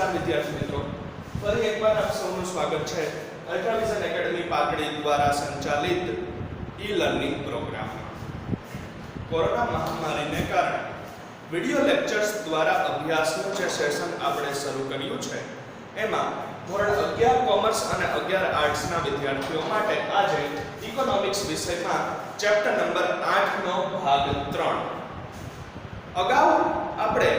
નમસ્કાર વિદ્યાર્થી મિત્રો, ફરી એકવાર આપ સૌનું સ્વાગત છે અલ્ટ્રાવિઝન એકેડમી પાટડી દ્વારા સંચાલિત ઈ-લર્નિંગ પ્રોગ્રામમાં. કોરોના મહામારીને કારણે વિડિયો લેક્ચર્સ દ્વારા અભ્યાસનું જે સેશન આપણે શરૂ કર્યું છે એમાં ધોરણ 11 કોમર્સ અને 11 આર્ટ્સના વિદ્યાર્થીઓ માટે આજે ઇકોનોમિક્સ વિષયમાં ચેપ્ટર નંબર 8 નો ભાગ 3. અગાઉ આપણે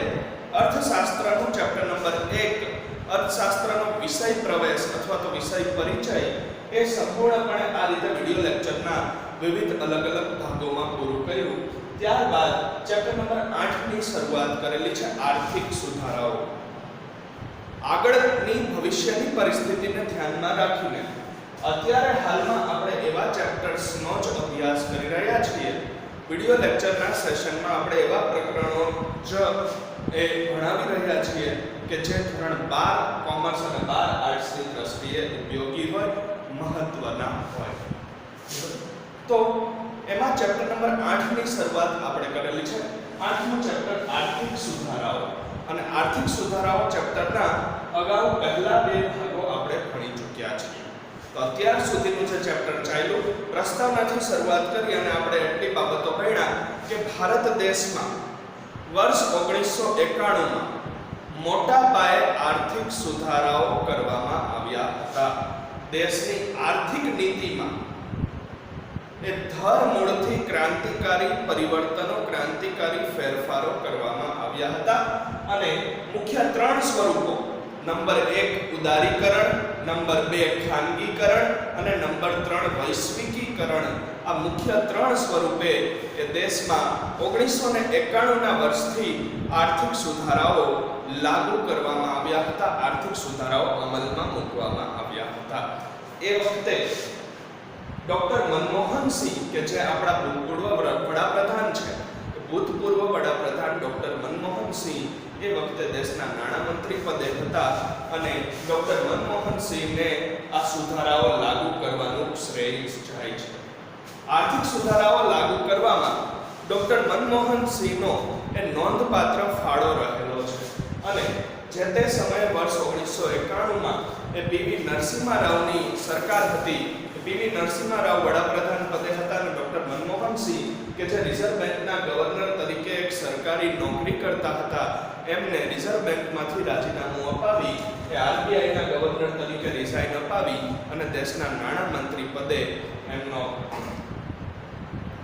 અર્થશાસ્ત્રનું ચેપ્ટર નંબર 1 અર્થશાસ્ત્રનો વિષય પ્રવેશ અથવા તો વિષય પરિચય એ સંપૂર્ણપણે આ રીતે વિડિયો લેક્ચરના વિવિધ અલગ અલગ ભાગોમાં પૂરું કર્યું. ત્યારબાદ ચેપ્ટર નંબર 8 ની શરૂઆત કરેલી છે આર્થિક સુધારાઓ. આગળની ભવિષ્યની પરિસ્થિતિને ધ્યાનમાં રાખીને અત્યારે હાલમાં આપણે એવા ચેપ્ટર્સનો જ અભ્યાસ કરી રહ્યા છીએ. વિડિયો લેક્ચરના સેશનમાં આપણે એવા પ્રકરણો જ ભણાવી રહ્યા છીએ કે જે ધોરણ 12 કોમર્સ અને 12 આર્ટ્સની દ્રષ્ટિએ ઉપયોગી હોય, મહત્વના હોય. તો એમાં ચેપ્ટર નંબર 8 ની શરૂઆત આપણે કરેલી છે. 8મું ચેપ્ટર આર્થિક સુધારાઓ, અને આર્થિક સુધારાઓ ચેપ્ટરના અગાઉ પહેલા બે ભાગો આપણે ભણી ચૂક્યા છીએ. તો અત્યાર સુધીનું જે ચેપ્ટર ચાલ્યું, પ્રસ્તાવનાથી શરૂઆત કરી અને આપણે એટલી બાબતો ભણ્યા કે ભારત દેશમાં વર્ષ 1991માં મોટા પાયે આર્થિક સુધારાઓ કરવામાં આવ્યા હતા. દેશની આર્થિક નીતિમાં એ ધરમૂળથી ક્રાંતિકારી પરિવર્તનો, ક્રાંતિકારી ફેરફારો કરવામાં આવ્યા હતા. અને મુખ્ય 3 સ્વરૂપો, નંબર 1 ઉદારીકરણ, નંબર 2 ખાનગીકરણ અને નંબર 3 વૈશ્વિકીકરણ, આ મુખ્ય 3 સ્વરૂપે એ દેશમાં 1991 ના વર્ષથી આર્થિક સુધારાઓ લાગુ કરવામાં આવ્યા હતા, આર્થિક સુધારાઓ અમલમાં મૂકવામાં આવ્યા હતા. એ વખતે ડોક્ટર મનમોહન સિંહ કે જે આપણા ભૂતપૂર્વ વડાપ્રધાન ડોક્ટર મનમોહન સિંહ એ વખતે દેશના નાણામંત્રી પદે હતા અને ડોક્ટર મનમોહન સિંહને આ સુધારાઓ લાગુ કરવાનું શ્રેય જાય છે. આર્થિક સુધારાઓ લાગુ કરવામાં ડોક્ટર મનમોહન સિંહનો એ નોંધપાત્ર ફાળો રહેલો છે. અને જે તે સમયે વર્ષ 1991માં એ પીવી નરસિમ્હા રાવની સરકાર હતી. પીવી નરસિમ્હા રાવ વડાપ્રધાન પદે હતા અને ડોક્ટર મનમોહન સિંહ કે જે રિઝર્વ બેંકના ગવર્નર તરીકે એક સરકારી નોકરી કરતા હતા, એમને રિઝર્વ બેંકમાંથી રાજીનામું અપાવી એ આરબીઆઈના ગવર્નર તરીકે રિઝાઇન અપાવી અને દેશના નાણામંત્રી પદે એમનો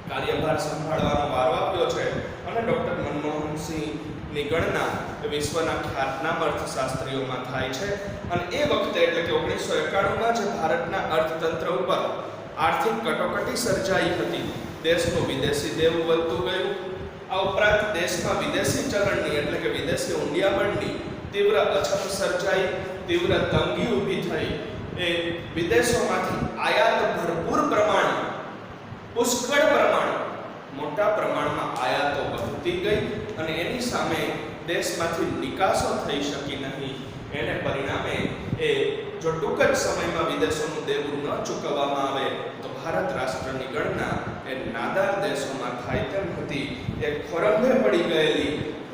કાર્યભાર સંભાળવાનો વારો આપ્યો છે. અને ડોક્ટર મનમોહન સિંહની ગણના વિશ્વના ખ્યાતનામ અર્થશાસ્ત્રીઓમાં થાય છે. અને એ વખતે એટલે કે 1991માં જે ભારતના અર્થતંત્ર ઉપર આર્થિક કટોકટી સર્જાઈ હતી, દેશનું વિદેશી દેવું વધતું ગયું. આ ઉપરાંત દેશમાં વિદેશી ચલણની એટલે કે વિદેશી ઊંડિયામણની તીવ્ર અછત સર્જાઈ, તીવ્ર તંગી ઊભી થઈ. એ વિદેશોમાંથી આયાત ભરપૂર પ્રમાણમાં, પુષ્કળ પ્રમાણમાં, મોટા પ્રમાણમાં આયાતો વધતી ગઈ અને એની સામે દેશમાંથી નિકાસો થઈ શકી નહીં. એને પરિણામે એ જો ટૂંક જ સમયમાં વિદેશોનું દેવું ન ચૂકવવામાં આવે તો ભારત રાષ્ટ્રની ગણના એ નાદાર દેશોમાં થાય તેમ હતી. એ ખોરંભે પડી ગયેલી,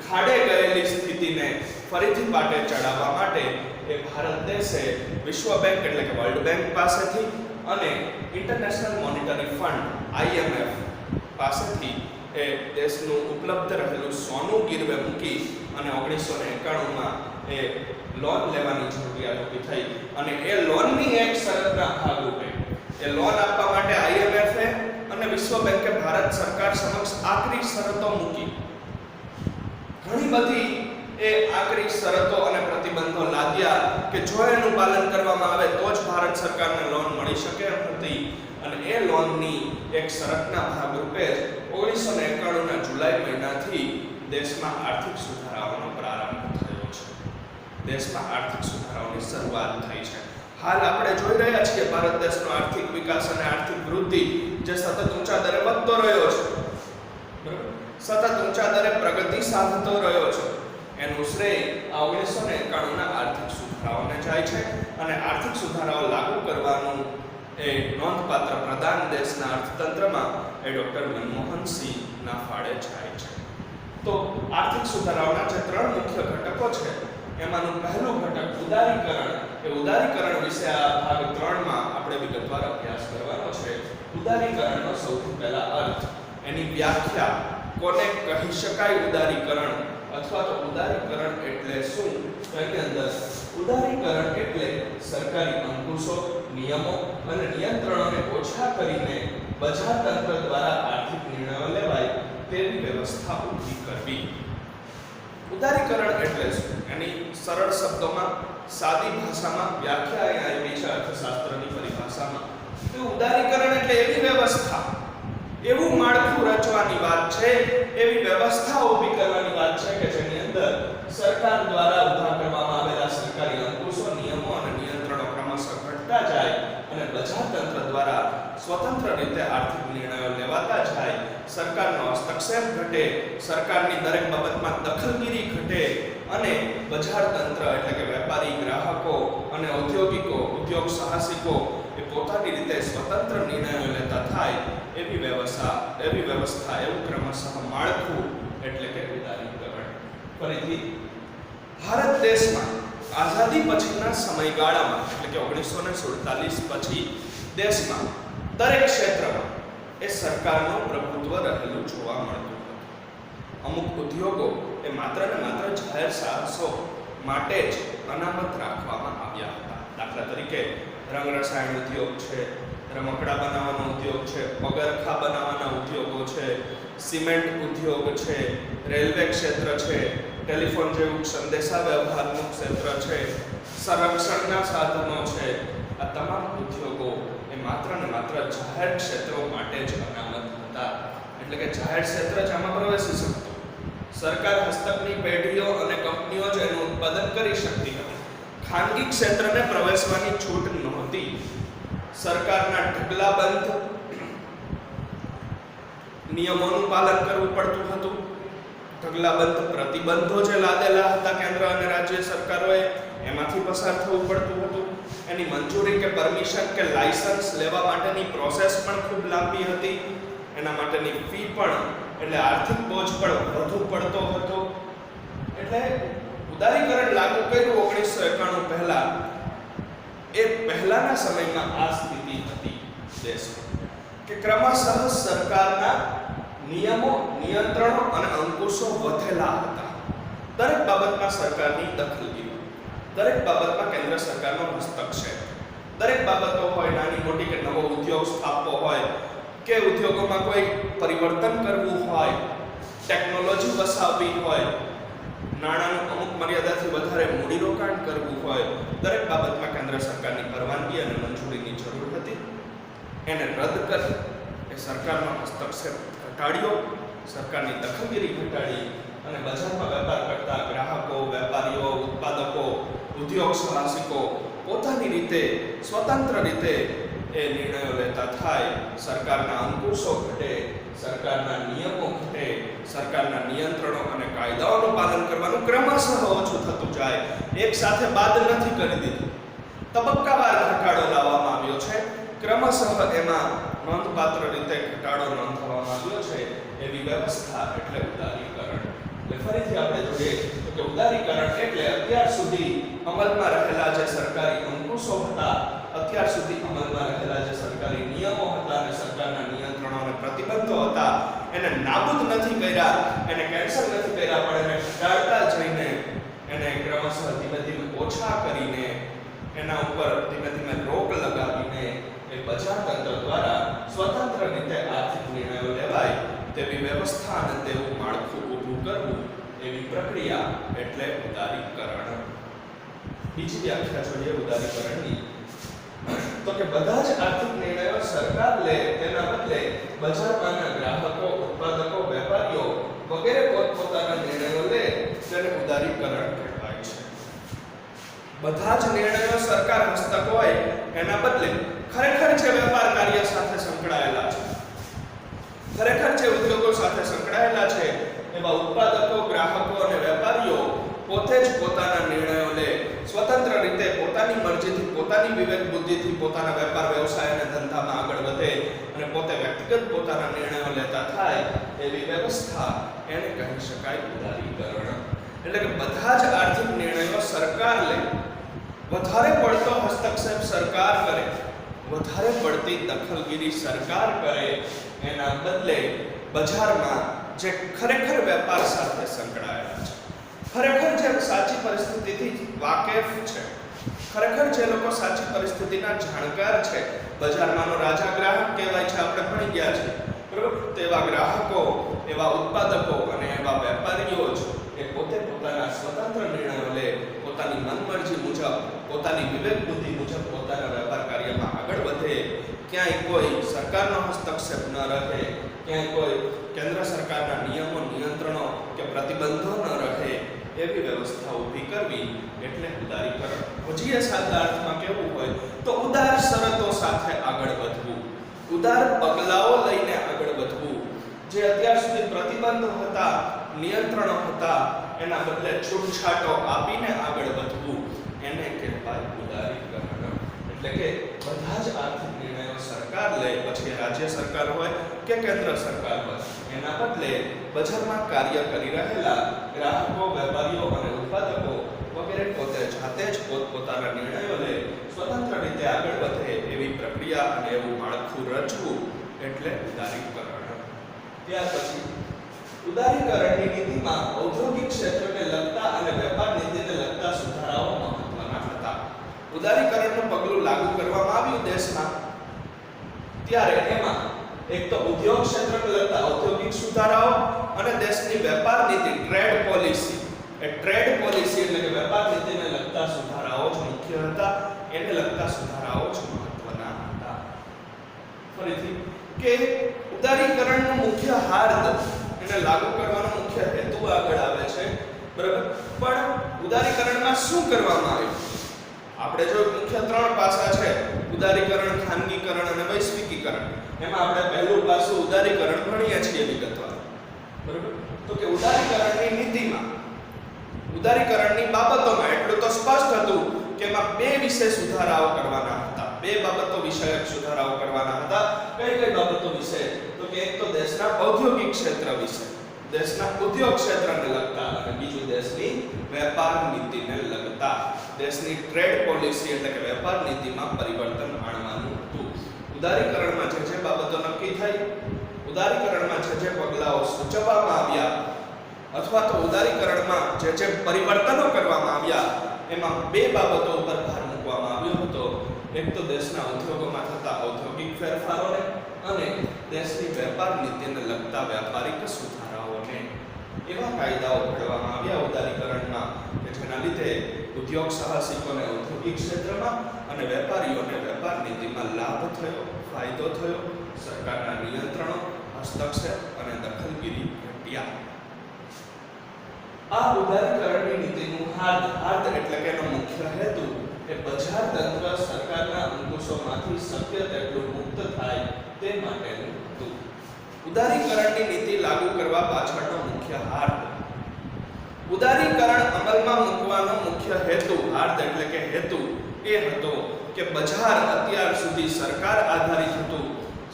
ખાડે ગયેલી સ્થિતિને ફરીથી પાટે ચડાવવા માટે એ ભારત દેશે વિશ્વ બેંક એટલે કે વર્લ્ડ બેંક પાસેથી અને ઇન્ટરનેશનલ મોનિટરી ફંડ IMF પાસેથી એ દેશનું ઉપલબ્ધ રહેલું સોનું ગીરવે મૂકી અને 1991માં એ લોન લેવાની જરૂરિયાત ઊભી થઈ. અને એ લોનની એક શરતના ભાગરૂપે એ લોન આપવા માટે IMF અને વિશ્વ બેંકે ભારત સરકાર સમક્ષ આકરી શરતો મૂકી. ઘણી બધી એ આકરી શરતો અને પ્રતિબંધો લાદ્યા કે જો એનું પાલન કરવામાં આવે તો જ ભારત સરકારને લોન મળી શકે એમ હતી. અને એ લોનની એક શરતના ભાગરૂપે 1991ના જુલાઈ મહિનાથી દેશમાં આર્થિક સુધારાઓનો પ્રારંભ થયો છે. દેશમાં આર્થિક સુધારાઓની શરૂઆત થઈ છે. હાલ આપણે જોઈ રહ્યા છીએ ભારત દેશનો આર્થિક વિકાસ અને આર્થિક વૃદ્ધિ જે સતત ઊંચા દરે વધતો રહ્યો છે, સતત ઊંચા દરે પ્રગતિ સાધતો રહ્યો છે. એનું શ્રેય આ 1991ના આર્થિક સુધારાઓને જાય છે. અને આર્થિક સુધારાઓ લાગુ કરવાનું એ નોંધપાત્ર પ્રદાન દેશના અર્થતંત્રમાં એ ડોક્ટર મનમોહન સિંહના ફાળે જાય છે. તો આર્થિક સુધારાઓના જે 3 મુખ્ય ઘટકો છે એમાંનું પહેલું ઘટક ઉદારીકરણ. એ ઉદારીકરણ વિશે આ ભાગ 3 માં આપણે વિગતવાર અભ્યાસ કરવાનો છે. ઉદારીકરણનો સૌથી પહેલા અર્થ, એની વ્યાખ્યા, કોને કહી શકાય ઉદારીકરણ અથવા તો ઉદારીકરણ એટલે શું? તો એની અંદર ઉદારીકરણ એટલે સરકારી અંકુશો, નિયમો અને નિયંત્રણોને ઓછા કરીને બજાર તંત્ર દ્વારા આર્થિક નિર્ણયો લેવાય તેવી વ્યવસ્થા ઊભી કરવી. ઉદારીકરણ એટલે શું? એની સરળ શબ્દોમાં, સાદી ભાષામાં વ્યાખ્યા અહીં આવી છે અર્થશાસ્ત્રની પરિભાષામાં. તો ઉદારીકરણ એટલે એવી વ્યવસ્થા, એવું માળખું રચવાની વાત છે, એવી વ્યવસ્થા ઊભી કરવાની વાત છે કે જેની અંદર સરકાર દ્વારા ઊભા કરવામાં આવેલા સરકારી અંકુશો, નિયમો અને નિયંત્રણો ક્રમશઃ ઘટતા જાય અને બજાર તંત્ર દ્વારા સ્વતંત્ર રીતે આર્થિક નિર્ણયો લેવાતા જાય. સરકારનો હસ્તક્ષેપ ઘટે, સરકારની દરેક બાબતમાં દખલગીરી ઘટે અને બજાર તંત્ર એટલે કે વેપારી, ગ્રાહકો અને ઔદ્યોગિકો, ઉદ્યોગ સાહસિકો એ પોતાની રીતે સ્વતંત્ર નિર્ણયો લેતા થાય એવી વ્યવસ્થા એવું ક્રમશઃ માળખું એટલે કે ઉદારીકરણ. ફરીથી ભારત દેશમાં આઝાદી પછીના સમયગાળામાં એટલે કે 1947 પછી દેશમાં દરેક ક્ષેત્રમાં એ સરકારનું પ્રભુત્વ રહેલું જોવા મળતું હતું. અમુક ઉદ્યોગો એ માત્ર ને માત્ર જાહેર સાહસો માટે જ અનામત રાખવામાં આવ્યા હતા. દાખલા તરીકે રંગ રસાયણ ઉદ્યોગ છે, રમકડા બનાવવાનો ઉદ્યોગ છે, પગરખા બનાવવાના ઉદ્યોગો છે, સિમેન્ટ ઉદ્યોગ છે, રેલવે ક્ષેત્ર છે, ટેલિફોન જેવું સંદેશા વ્યવહારનું ક્ષેત્ર છે, સંરક્ષણના સાધનો છે. આ તમામ ઉદ્યોગો એ માત્ર ને માત્ર જાહેર ક્ષેત્રો માટે જ અનામત હતા. એટલે કે જાહેર ક્ષેત્ર જ આમાં પ્રવેશી શકતું. સરકાર હસ્તકની પેઢીઓ અને કંપનીઓ જ એનું ઉત્પાદન કરી શકતી હતી. ખાનગી ક્ષેત્રને પ્રવેશવાની છૂટ નહોતી. સરકારના ઢગલાબંધ નિયમોનું પાલન કરવું પડતું હતું. ઢગલાબંધ પ્રતિબંધો જે લાદેલા હતા કેન્દ્ર અને રાજ્ય સરકારોએ, એમાંથી પસાર થવું પડતું હતું. એની મંજૂરી કે પરમિશન કે લાયસન્સ લેવા માટેની પ્રોસેસ પણ ખૂબ લાંબી હતી. એના માટેની ફી પણ એટલે આર્થિક બોજ પણ વધુ પડતો હતો. એટલે ઉદારીકરણ લાગુ કર્યું 1991 પહેલા, એ પહેલાના સમયમાં આ સ્થિતિ હતી દેશમાં કે ક્રમશઃ સરકારના નિયમો, નિયંત્રણો અને અંકુશો વધેલા હતા. દરેક બાબતમાં સરકારની દખલગીરી, દરેક બાબતમાં કેન્દ્ર સરકારનો હસ્તક્ષેપ, દરેક બાબતો હોય નાની મોટી કે નવો ઉદ્યોગ સ્થાપવો હોય કે ઉદ્યોગોમાં કોઈ પરિવર્તન કરવું હોય, ટેકનોલોજી વસાવવી હોય, નાણાંનું અમુક મર્યાદાથી વધારે મૂડીરોકાણ કરવું હોય, દરેક બાબતમાં કેન્દ્ર સરકારની પરવાનગી અને મંજૂરીની જરૂર હતી. એને રદ કરી એ સરકારનો હસ્તક્ષેપ ઘટાડ્યો, સરકારની દખલગીરી ઘટાડી અને બજારમાં વેપાર કરતા ગ્રાહકો, વેપારીઓ, ઉત્પાદકો, ઉદ્યોગ સાહસિકો પોતાની રીતે સ્વતંત્ર રીતે એ નિર્ણયો લેતા થાય. સરકારના અંકુશો ઘટે, સરકારના નિયમો ઘટે, સરકારના નિયંત્રણો અને કાયદાઓનું પાલન કરવાનું ક્રમશઃ ઓછું થતું જાય. એક સાથે બાદ નથી કરી દીધું, તબક્કાવાર ઘટાડો લાવવામાં આવ્યો છે. ક્રમશઃ એમાં નોંધપાત્ર રીતે ઘટાડો નોંધવામાં આવ્યો છે. એવી વ્યવસ્થા એટલે ઉદારીકરણ. એટલે ફરીથી આપણે જોઈએ તો કે ઉદારીકરણ એટલે અત્યાર સુધી અમલમાં રહેલા જે સરકારી અંકુશો હતા, અત્યાર સુધી અમલમાં રહેલા જે સરકારી નિયમો હતા અને સરકારના નિયંત્રણો અને પ્રતિબંધો હતા, એને નાબૂદ નથી કર્યા, એને કેન્સલ નથી કર્યા, પણ એને ઘટાડતા જઈને એને ક્રમશઃ ધીમે ધીમે ઓછા કરીને એના ઉપર ધીમે ધીમે રોક લગાવીને એ બજાર તંત્ર દ્વારા સ્વતંત્ર રીતે આર્થિક નિર્ણયો લેવાય તેવી વ્યવસ્થા અને તેવું માળખું ઊભું કરવું, એવી પ્રક્રિયા એટલે ઉદારીકરણ. બીજી વ્યાખ્યા જોઈએ ઉદારીકરણની તો કે બધા જ આર્થિક નિર્ણયો સરકાર લે તેના બદલે બજારમાંના ગ્રાહકો, ઉત્પાદકો, વેપારીઓ વગેરે પોતપોતાના નિર્ણયો લે તેને ઉદારીકરણ કહેવાય છે. બધા જ નિર્ણયો સરકાર હસ્તક હોય એના બદલે ખરેખર જે વેપાર કાર્ય સાથે સંકળાયેલા છે, ખરેખર જે ઉદ્યોગો સાથે સંકળાયેલા છે એવા ઉત્પાદકો, ગ્રાહકો અને વેપારીઓ પોતે જ પોતાના નિર્ણયો લે, સ્વતંત્ર રીતે પોતાની મરજીથી, પોતાની વિવેક બુદ્ધિથી પોતાના વેપાર, વ્યવસાય અને ધંધામાં આગળ વધે અને પોતે વ્યક્તિગત પોતાના નિર્ણયો લેતા થાય એવી વ્યવસ્થા એને કહી શકાય ઉદારીકરણ. એટલે કે બધા જ આર્થિક નિર્ણયો સરકાર લે, વધારે પડતો હસ્તક્ષેપ સરકાર કરે, વધારે પડતી દખલગીરી સરકાર કરે, એના બદલે બજારમાં જે ખરેખર વેપાર સાથે સંકળાયેલા છે, ખરેખર જે સાચી પરિસ્થિતિથી વાકેફ છે, ખરેખર જે લોકો સાચી પરિસ્થિતિના જાણકાર છે, બજારમાંનો રાજા ગ્રાહક કહેવાય છે, આપણે ભણી ગયા છે બરોબર, તો એવા ગ્રાહકો, એવા ઉત્પાદકો અને એવા વેપારીઓ જ એ પોતે પોતાના સ્વતંત્ર નિર્ણયો લે, પોતાની મનમરજી મુજબ, પોતાની વિવેક બુદ્ધિ મુજબ પોતાના વેપાર કાર્યમાં આગળ વધે, ક્યાંય કોઈ સરકારનો હસ્તક્ષેપ ન રહે, ક્યાંય કોઈ કેન્દ્ર સરકારના નિયમો, નિયંત્રણો કે પ્રતિબંધો ન રહે, એવી વ્યવસ્થા ઊભી કરવી એટલે ઉદારીકરણ. હજી એ સાદા અર્થમાં કહેવું હોય તો ઉદાર શરતો સાથે આગળ વધવું, ઉદાર પગલાઓ લઈને આગળ વધવું. જે અત્યાર સુધી પ્રતિબંધો હતા, નિયંત્રણો હતા, એના બદલે છૂટછાટો આપીને આગળ વધવું, એને કહેવાય ઉદારીકરણ. એટલે કે બધા જ આર્થિક નિર્ણયો સરકાર લે, પછી રાજ્ય સરકાર હોય કે કેન્દ્ર સરકાર હોય, એના બદલે બજારમાં કાર્ય કરી રહેલા ગ્રાહકો, વેપારીઓ અને ઉત્પાદકો વગેરે પોતે જાતે જ પોતપોતાના નિર્ણયો લે, સ્વતંત્ર રીતે આગળ વધે એવી પ્રક્રિયા અને એવું માળખું રચવું એટલે ઉદારીકરણ. ત્યાર પછી ઉદારીકરણની નીતિમાં ઔદ્યોગિક ક્ષેત્રને લગતા અને વેપાર નીતિને લગતા સુધારાઓ મહત્વના હતા. ઉદારીકરણનું પગલું લાગુ કરવામાં આવ્યું દેશમાં, ત્યારે એમાં એક તો ઉદ્યોગ ક્ષેત્રને લગતા ઔદ્યોગિક સુધારાઓ અને દેશની વેપાર નીતિ, ટ્રેડ પોલિસી, એ ટ્રેડ પોલિસી એટલે કે વેપાર નીતિને લગતા સુધારાઓ જ મુખ્ય હતા, એને લગતા સુધારાઓ જ મહત્વના હતા. ફરીથી કે ઉદારીકરણનું મુખ્ય હાર્દ, એને લાગુ કરવાનો મુખ્ય હેતુ આગળ આવે છે બરાબર, પણ ઉદારીકરણમાં શું કરવામાં આવ્યું? આપણે જો મુખ્ય ત્રણ પાસા છે, ઉદારીકરણ, ખાનગીકરણ અને વૈશ્વિકીકરણ. એમાં આપણે પહેલું પાસું ઉદારીકરણ ભણીએ છીએ વિગતવાર બરાબર. તો કે ઉદારીકરણની નીતિમાં, ઉદારીકરણની બાબતોમાં એટલું તો સ્પષ્ટ હતું કે એમાં બે વિશે સુધારાઓ કરવાના હતા, બે બાબતો વિષયક સુધારાઓ કરવાના હતા. કઈ કઈ બાબતો વિશે? તો કે એક તો દેશના ઔદ્યોગિક ક્ષેત્ર વિશે, દેશના ઉદ્યોગ ક્ષેત્રને લગતા, અને બીજું દેશની વેપાર નીતિને લગતા. દેશની ટ્રેડ પોલિસી એટલે કે વેપાર નીતિમાં પરિવર્તન આણવાનું હતું. ઉદારીકરણમાં જે બાબતો નક્કી થઈ, ઉદારીકરણમાં જે પગલાઓ સૂચવવામાં આવ્યા, અથવા તો ઉદારીકરણમાં જે પરિવર્તનો કરવામાં આવ્યા, એમાં બે બાબતો ઉપર ભાર મૂકવામાં આવ્યો હતો. એક તો દેશના ઉદ્યોગોમાં થતા ઔદ્યોગિક ફેરફારોને અને દેશની વેપાર નીતિને લગતા વ્યાપારિક સુધારાઓને. એવા કાયદાઓ ઘડવામાં આવ્યા ઉદારીકરણમાં કે જેના લીધે ઉદ્યોગ સાહસિકોને ઔદ્યોગિક ક્ષેત્રમાં અને વેપારીઓને વેપાર નીતિમાં લાભ થયો, ફાયદો થયો, સરકારના નિયંત્રણો, હસ્તક્ષેપ અને દખલગીરી ઘટ્યા. આ ઉદારીકરણની નીતિનું હાર્દ એટલે કે એનો મુખ્ય હેતુ એ બજાર તંત્ર સરકારના અંકુશોમાંથી શક્ય તેટલું મુક્ત થાય તે માટેનું હતું. ઉદારીકરણની નીતિ લાગુ કરવા પાછળનો મુખ્ય હાર્દ, ઉદારીકરણ અમલમાં મૂકવાનો મુખ્ય હેતુ, હાર્દ એટલે કે હેતુ એ હતો કે બજાર અત્યાર સુધી સરકાર આધારિત હતું,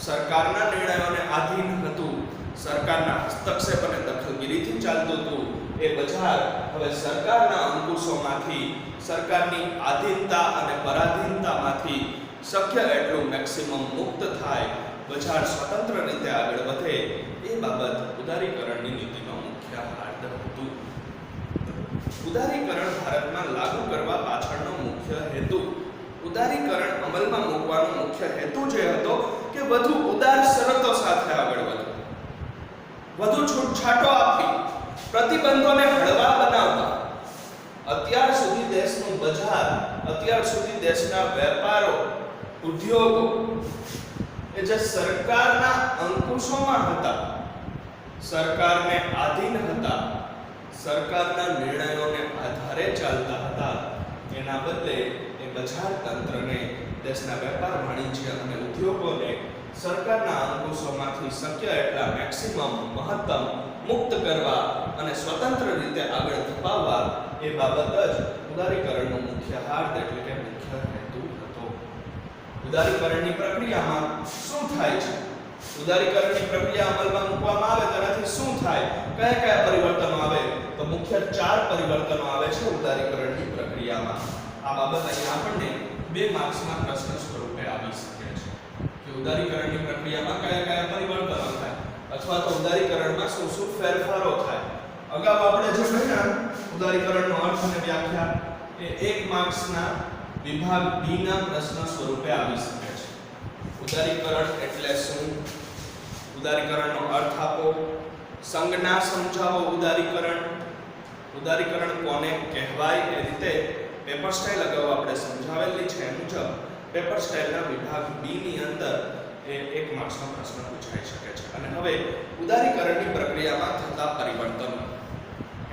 સરકારના નિર્ણયોને આધીન હતું, સરકારના હસ્તક્ષેપ અને દખલગીરીથી ચાલતું હતું. એ બજાર હવે સરકારના અંકુશોમાંથી, સરકારની આધીનતા અને પરાધીનતામાંથી શક્ય એટલું મેક્સિમમ મુક્ત થાય, બજાર સ્વતંત્ર રીતે આગળ વધે, એ બાબત ઉદારીકરણની નીતિનો મુખ્ય હાર્દ હતું. ઉદારીકરણ ભારતમાં લાગુ કરવા પાછળનો મુખ્ય હેતુ, ઉદારીકરણ અમલમાં મૂકવાનો મુખ્ય હેતુ જે હતો કે વધુ ઉદાર શરતો સાથે આગળ વધવું, વધુ છૂટછાટો આપવી, પ્રતિબંધોને હળવા બનાવવા. અત્યાર સુધી દેશનું બજાર, અત્યાર સુધી દેશના વેપારો, ઉદ્યોગો એ જે સરકારના અંકુશોમાં હતા, સરકારને આધીન હતા, સરકારના નિર્ણયોને આધારે ચાલતા હતા, એના બદલે એ બજાર તંત્રને, દેશના વેપાર, વાણિજ્ય અને ઉદ્યોગોને સરકારના અંકુશોમાંથી શક્ય એટલા મેક્સિમમ, મહત્તમ મુક્ત કરવા અને સ્વતંત્ર રીતે આગળ ધપાવવા, એ બાબત જ ઉદારીકરણનો મુખ્ય હાર્દ એટલે કે મુખ્ય હેતુ હતો. ઉદારીકરણની પ્રક્રિયામાં શું થાય છે? ઉદારીકરણની પ્રક્રિયા અમલમાં મૂકવામાં આવે તેનાથી શું થાય? કયા કયા પરિવર્તનો આવે? તો મુખ્ય 4 પરિવર્તનો આવે છે ઉદારીકરણની પ્રક્રિયામાં. આ બાબત અહીંયા આપણને 2 માર્ક્સના પ્રશ્ન સ્વરૂપે આવી શકે છે કે ઉદારીકરણની પ્રક્રિયામાં કયા કયા પરિવર્તનો થાય અથવા તો ઉદારીકરણમાં શું શું ફેરફારો થાય. અગાઉ આપણે જે જોયા ઉદારીકરણનો અર્થ અને વ્યાખ્યા એ 1 માર્ક્સના વિભાગ B ના પ્રશ્ન સ્વરૂપે આવી શકે છે. ઉદારીકરણ એટલે શું? ઉદારીકરણનો અર્થ આપો. સંજ્ઞા સમજાવો. ઉદારીકરણ કોને કહેવાય એ રીતે પેપર સ્ટાઇલ અગાઉ આપણે સમજાવેલી છે. મુજબ પેપર સ્ટાઇલના વિભાગ B ની અંદર એ 1 માર્ક્સનો પ્રશ્ન પૂછાઈ શકે છે. અને હવે ઉદારીકરણની પ્રક્રિયામાં થતા પરિવર્તનો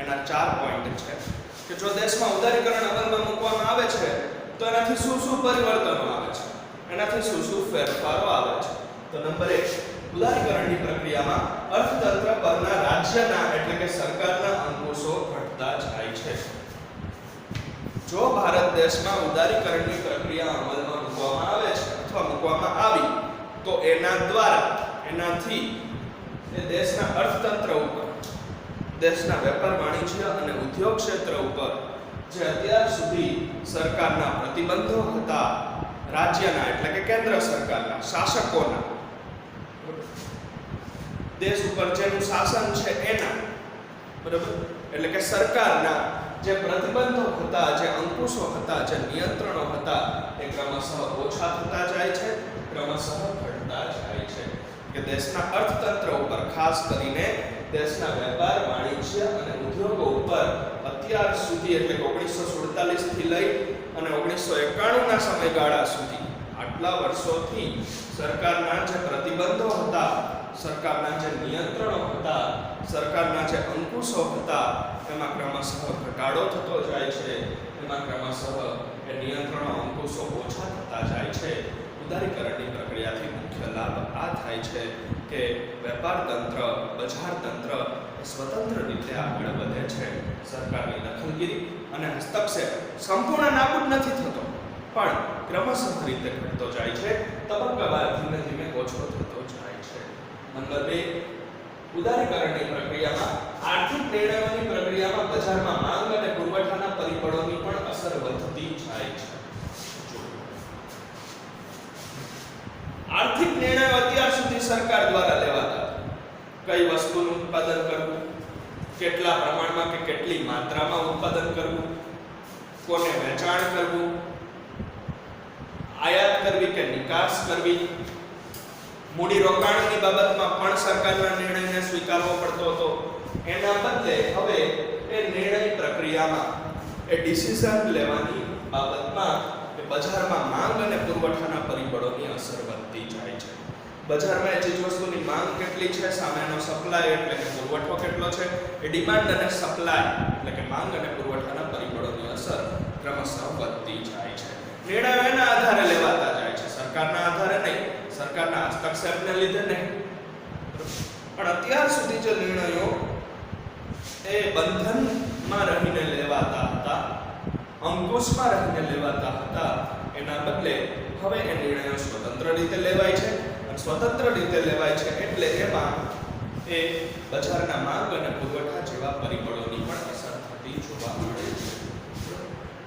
એના 4 પોઈન્ટ છે કે જો દેશમાં ઉદારીકરણ અમલમાં મૂકવામાં આવે છે તો એનાથી શું શું પરિવર્તનો આવે છે, એનાથી શું શું ફેરફારો આવે છે. તો નંબર 1, ઉદારીકરણની પ્રક્રિયામાં અર્થતંત્ર પરના રાજ્યના એટલે કે સરકારના અંકુશો ઘટતા જાય છે. જો ભારત દેશમાં ઉદારીકરણની પ્રક્રિયા અમલમાં મૂકવામાં આવે છે અથવા મૂકવામાં આવી તો એનાથી એ દેશના અર્થતંત્ર ઉપર, દેશના વેપાર વાણિજ્ય અને ઉદ્યોગ ક્ષેત્ર ઉપર જે અત્યાર સુધી સરકારના પ્રતિબંધો હતા, રાજ્યના એટલે કે કેન્દ્ર સરકારના શાસકોના, દેશ ઉપર જેનું શાસન છે એના, બરાબર, એટલે કે સરકારના જે પ્રતિબંધો હતા, જે અંકુશો હતા, જે નિયંત્રણો હતા એ ક્રમશઃ ઓછા થતા જાય છે, ક્રમશઃ ઘટતા જાય છે. કે દેશના અર્થતંત્ર ઉપર, ખાસ કરીને દેશના વેપાર વાણિજ્ય અને ઉદ્યોગો ઉપર અત્યાર સુધી એટલે કે 1947 થી લઈ અને 1991 ના સમયગાળા સુધી આટલા વર્ષોથી સરકારના જે પ્રતિબંધો હતા, સરકારના જે નિયંત્રણો હતા, સરકારના જે અંકુશો હતા એમાં ક્રમશઃ ઘટાડો થતો જાય છે, એમાં ક્રમશઃ એ નિયંત્રણો અંકુશો ઓછા થતા જાય છે. ઉદારીકરણની પ્રક્રિયાથી મુખ્ય લાભ આ થાય છે કે વેપાર તંત્ર, બજાર તંત્ર સ્વતંત્ર રીતે આગળ વધે છે. સરકારની દખલગીરી અને હસ્તક્ષેપ સંપૂર્ણ નાબૂદ નથી થતો, પણ ક્રમશઃ રીતે ઘટતો જાય છે, તબક્કાવાર ધીમે ધીમે ઓછો થતો જાય છે. નંબર 2, ઉદારીકરણની પ્રક્રિયામાં આર્થિક નિર્ણયોની પ્રક્રિયામાં બજારમાં માંગ અને પુરવઠાના પરિબળોની પણ અસર વધતી જાય છે. આર્થિક નિર્ણયો અત્યાર સુધી સરકાર દ્વારા લેવાતા હતા. કઈ વસ્તુનું ઉત્પાદન કરવું, કેટલા પ્રમાણમાં કે કેટલી માત્રામાં ઉત્પાદન કરવું, કોને વેચાણ કરવું, આયાત કરવી કે નિકાસ કરવી, મૂડી રોકાણની બાબતમાં પણ સરકારના નિર્ણયને સ્વીકારવો પડતો હતો. એના બદલે હવે એ નિર્ણય પ્રક્રિયામાં, એ ડિસિઝન લેવાની બાબતમાં બજારમાં માંગ અને પુરવઠાના પરિબળોની અસર વધતી જાય છે. બજારમાં એ ચીજવસ્તુની માંગ કેટલી છે, સામેનો સપ્લાય એટલે કે પુરવઠો કેટલો છે, એ ડિમાન્ડ અને સપ્લાય એટલે કે માંગ અને પુરવઠાના પરિબળોની અસર ક્રમશઃ વધતી જાય છે. નિર્ણયો એના આધારે લેવાતા જાય છે, સરકારના આધારે નહીં, સરકારના હસ્તક્ષેપને લીધે નહીં. પણ અત્યાર સુધી જે નિર્ણયો એ બંધનમાં રહીને લેવાતા હતા, અંકુશમાં રહીને લેવાતા હતા, એના બદલે હવે એ નિર્ણયો સ્વતંત્ર રીતે લેવાય છે. અને સ્વતંત્ર રીતે લેવાય છે એટલે એમાં એ બજારના માંગ અને પુરવઠા જેવા પરિબળોની પણ અસર થતી જોવા મળે છે.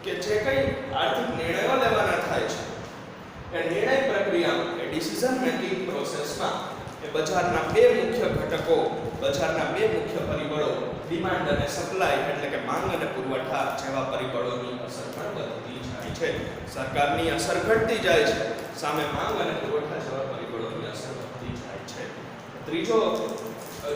કે જે કંઈ આર્થિક નિર્ણયો લેવાના થાય છે એ નિર્ણય પ્રક્રિયામાં, એ ડિસિઝન મેકિંગ પ્રોસેસમાં એ બજારના 2 મુખ્ય ઘટકો, બજારના 2 મુખ્ય પરિબળો, ડિમાન્ડ અને સપ્લાય એટલે કે માંગ અને પુરવઠા જેવા પરિબળોની અસર પણ વધતી જાય છે. સરકારની અસર ઘટતી જાય છે, સામે માંગ અને પુરવઠા જેવા પરિબળોની અસર વધતી જાય છે. ત્રીજો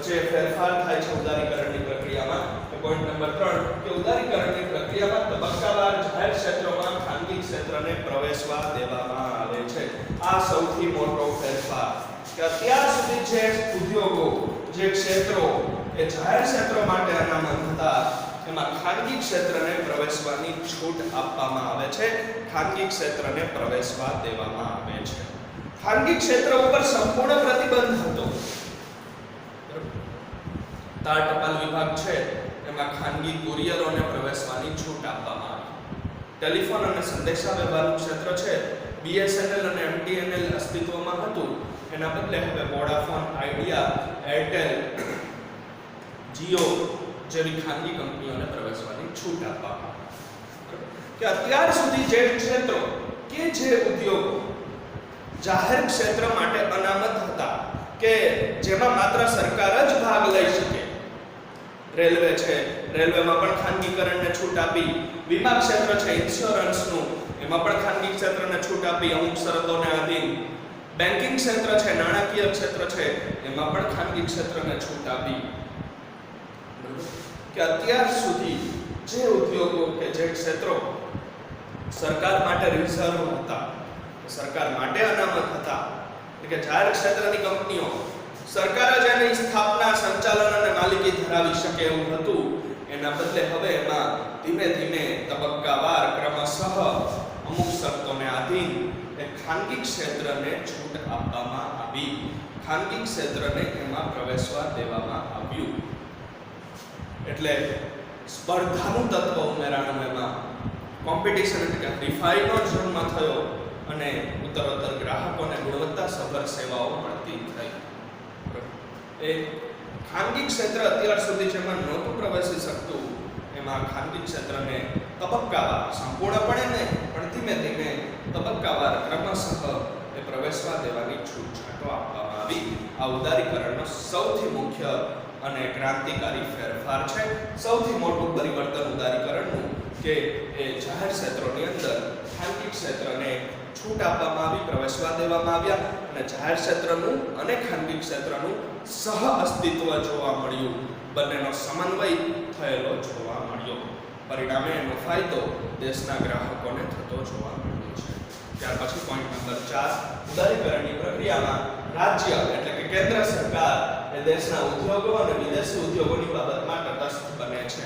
જે ફેરફાર થાય છે ઉદારીકરણની પ્રક્રિયામાં, એ પોઈન્ટ નંબર 3 કે ઉદારીકરણની પ્રક્રિયામાં તબક્કાવાર જાહેર ક્ષેત્રોમાં ખાનગી ક્ષેત્રને પ્રવેશવા દેવામાં આવે છે. આ સૌથી મોટો ફેરફાર કે અત્યાર સુધી જે ઉદ્યોગો, જે ક્ષેત્રો એ જાહેર ક્ષેત્રો માટે અનામત હતા, એમાં ખાનગી ક્ષેત્રને પ્રવેશવાની છૂટ આપવામાં આવે છે, ખાનગી ક્ષેત્રને પ્રવેશવા દેવામાં આવે છે. ખાનગી ક્ષેત્ર ઉપર સંપૂર્ણ પ્રતિબંધ હતો. તાર ટપાલ વિભાગ છે એમાં ખાનગી કુરિયરોને પ્રવેશવાની છૂટ આપવામાં આવી. ટેલિફોન અને સંદેશાવ્યવહારનું ક્ષેત્ર છે, BSNL અને MTNL અસ્તિત્વમાં હતું, એના બદલે હવે વોડાફોન, આઇડિયા, એરટેલ, જીઓ જેવી ખાનગી કંપનીઓને પ્રવેશવાની છૂટ આપવામાં કે અત્યાર સુધી જે ક્ષેત્રો કે જે ઉદ્યોગો જાહેર ક્ષેત્ર માટે અનામત હતા કે જેમાં માત્ર સરકાર જ ભાગ લઈ શકે, રેલવે છે, રેલવેમાં પણ ખાનગીકરણને છૂટ આપી, વીમા ક્ષેત્ર છે ઇન્સ્યોરન્સનું, એમાં પણ ખાનગી ક્ષેત્રને છૂટ આપી અમુક શરતોને આધીન, બેન્કિંગ ક્ષેત્ર છે, નાણાકીય ક્ષેત્ર છે, એમાં પણ ખાનગી ક્ષેત્રને છૂટ આપી. કે અત્યાર સુધી જે ઉદ્યોગો કે જે ક્ષેત્રો સરકાર માટે રિઝર્વ હતા, સરકાર માટે અનામત હતા, એટલે કે જાહેર ક્ષેત્રની કંપનીઓ સરકાર જ એની સ્થાપના, સંચાલન અને માલિકી ધરાવી શકે એવું હતું, એના બદલે હવે એમાં ધીમે ધીમે તબક્કાવાર ક્રમશઃ અમુક શરતોને આધીન એ ખાનગી ક્ષેત્રને છૂટ આપવામાં આવી, ખાનગી ક્ષેત્રને એમાં પ્રવેશવા દેવામાં આવ્યું. એટલે સ્પર્ધાનું તત્વ ઉમેરાણું એમાં, કોમ્પિટિશન એટલે કે હરીફાઈનો જન્મ થયો અને ઉત્તરોત્તર ગ્રાહકોને ગુણવત્તાસભર સેવાઓ મળતી થઈ. એ ખાનગી ક્ષેત્ર અત્યાર સુધી જેમાં નહોતું પ્રવેશી શકતું, એમાં ખાનગી ક્ષેત્રને તબક્કાવાર, સંપૂર્ણપણે નહીં પણ ધીમે ધીમે તબક્કાવાર ક્રમશઃ એ પ્રવેશવા દેવાની છૂટછાટો આપવામાં આવી. આ ઉદારીકરણનો સૌથી મુખ્ય અને ક્રાંતિકારી ફેરફાર છે, સૌથી મોટું પરિવર્તન ઉદારીકરણનું, કે એ જાહેર ક્ષેત્રોની અંદર ખાનગી ક્ષેત્રને છૂટ આપવામાં આવી, પ્રવેશવા દેવામાં આવ્યા અને જાહેર ક્ષેત્રનું અને ખાનગી ક્ષેત્રનું સહ અસ્તિત્વ જોવા મળ્યું, બંનેનો સમન્વય થયેલો જોવા મળ્યો. પરિણામે એનો ફાયદો દેશના ગ્રાહકોને થતો જોવા મળ્યો છે. ત્યાર પછી પોઈન્ટ નંબર 4, ઉદારીકરણની પ્રક્રિયામાં રાજ્ય એટલે કે કેન્દ્ર સરકાર એ દેશના ઉદ્યોગો અને વિદેશી ઉદ્યોગોની બાબતમાં તટસ્થ બને છે.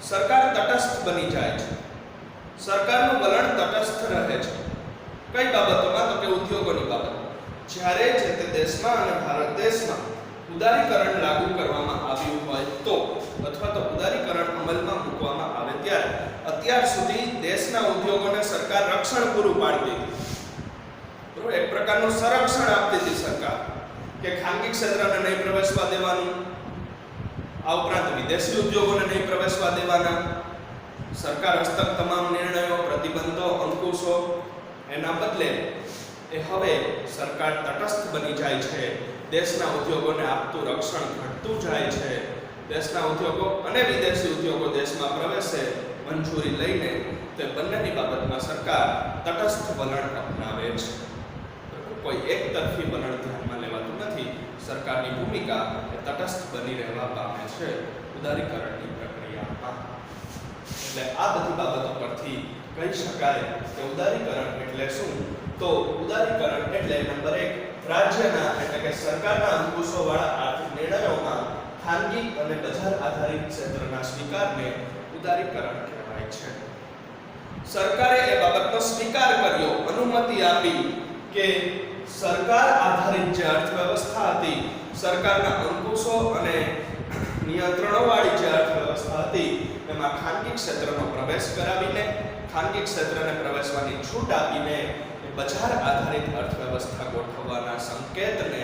સરકાર તટસ્થ બની જાય છે, સરકારનું વલણ તટસ્થ રહે છે. કઈ બાબતોમાં? તો કે ઉદ્યોગોની બાબતમાં. જ્યારે જે તે દેશમાં અને ભારત દેશમાં ઉદારીકરણ લાગુ કરવામાં આવ્યું હોય તો, અથવા તો ઉદારીકરણ અમલમાં મૂકવામાં આવે ત્યારે અત્યાર સુધી દેશના ઉદ્યોગોને સરકાર રક્ષણ પૂરું પાડતી હતી. બરોબર, એક પ્રકારનું સંરક્ષણ આપતી હતી સરકાર કે ખાનગી ક્ષેત્રને નહીં પ્રવેશવા દેવાનું, આ ઉપરાંત વિદેશી ઉદ્યોગોને નહીં પ્રવેશવા દેવાના, સરકાર હસ્તક તમામ નિર્ણયો, પ્રતિબંધો, અંકુશો. એના બદલે એ હવે સરકાર તટસ્થ બની જાય છે, દેશના ઉદ્યોગોને આપતું રક્ષણ ઘટતું જાય છે, દેશના ઉદ્યોગો અને વિદેશી ઉદ્યોગો દેશમાં પ્રવેશે મંજૂરી લઈને તે બંનેની બાબતમાં સરકાર તટસ્થ વલણ અપનાવે છે. કોઈ એક તરફી વલણ ધ્યાનમાં લેવાતું નથી, સરકારની ભૂમિકા એ તટસ્થ બની રહેવા પામે છે ઉદારીકરણની પ્રક્રિયામાં. એટલે આ બધી બાબતો પરથી કહી શકાય કે ઉદારીકરણ એટલે શું? તો ઉદારીકરણ એટલે નંબર 1, રાજ્યના એટલે કે સરકારના અંકુશોવાળા આર્થિક નિર્ણયોમાં ખાનગી અને બજાર આધારિત ક્ષેત્રના સ્વીકારને ઉદારીકરણ કહેવાય છે. સરકારે એ બાબતનો સ્વીકાર કર્યો, અનુમતિ આપી કે સરકાર આધારિત જે અર્થવ્યવસ્થા હતી, સરકારના અંકુશો અને નિયંત્રણોવાળી જે અર્થવ્યવસ્થા હતી, એમાં ખાનગી ક્ષેત્રનો પ્રવેશ કરાવીને, ખાનગી ક્ષેત્રને પ્રવેશવાની છૂટ આપીને બજાર આધારિત અર્થવ્યવસ્થા ગોઠવવાના સંકેતને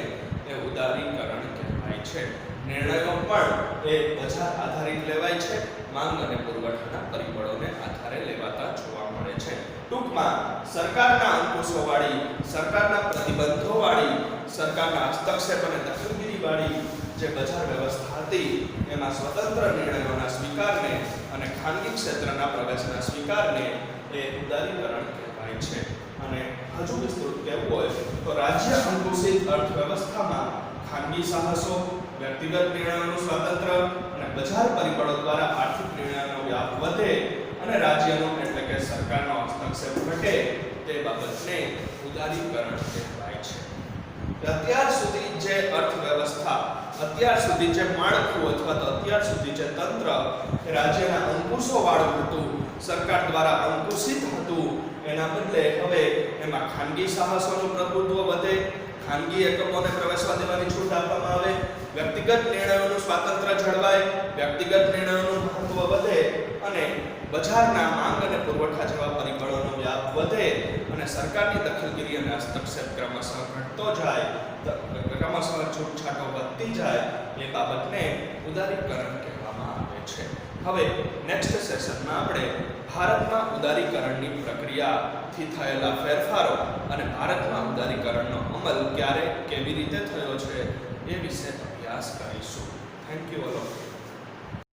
એ ઉદારીકરણ કહેવાય છે. નિર્ણયો પણ એ બજાર આધારિત લેવાય છે, માંગ અને પુરવઠાના પરિબળોને આધારે લેવાતા જોવા મળે છે. ટૂંકમાં સરકારના અંકુશોવાળી, સરકારના પ્રતિબંધોવાળી, સરકારના હસ્તક્ષેપ અને દખલગીરીવાળી જે બજાર વ્યવસ્થા હતી, એમાં સ્વતંત્ર નિર્ણયોના સ્વીકારને અને ખાનગી ક્ષેત્રના પ્રવેશના સ્વીકારને એ ઉદારીકરણ કહેવાય છે. અને હજુ વિસ્તૃત કહેવું હોય તો રાજ્ય અંકુશિત અર્થવ્યવસ્થામાં ખાનગી સાહસો, વ્યક્તિગત નિર્ણયોનું સ્વાતંત્ર્ય અને બજાર પરિબળો દ્વારા આર્થિક નિર્ણયોનો વ્યાપ વધે અને રાજ્યનો એટલે કે સરકારનો હસ્તક્ષેપ ઘટે, તે બાબતને ઉદારીકરણ કહેવાય છે. અત્યાર સુધી જે અર્થવ્યવસ્થા, અત્યાર સુધી જે માળખું અથવા તો અત્યાર સુધી જે તંત્ર રાજ્યના અંકુશો વાળું હતું, સરકાર દ્વારા અંકુશિત હતું, એના બદલે હવે એમાં ખાનગી સાહસોનું પ્રભુત્વ વધે, ખાનગી એકમોને પ્રવેશવા દેવાની છૂટ આપવામાં આવે, વ્યક્તિગત નિર્ણયોનું સ્વાતંત્ર્ય જળવાય, વ્યક્તિગત નિર્ણયોનું મહત્વ વધે અને બજારના માંગ અને પુરવઠા જેવા પરિબળોનો વ્યાપ વધે અને સરકારની દખલગીરી અને હસ્તક્ષેપ ક્રમશઃ ઘટતો જાય, ક્રમશઃ છૂટછાટો વધતી જાય, એ બાબતને ઉદારીકરણ કહેવામાં આવે છે. હવે નેક્સ્ટ સેશનમાં આપણે ભારતમાં ઉદારીકરણની પ્રક્રિયાથી થયેલા ફેરફારો અને ભારતમાં ઉદારીકરણનો અમલ ક્યારે કેવી રીતે થયો છે એ વિશે અભ્યાસ કરીશું. Thank you all of you.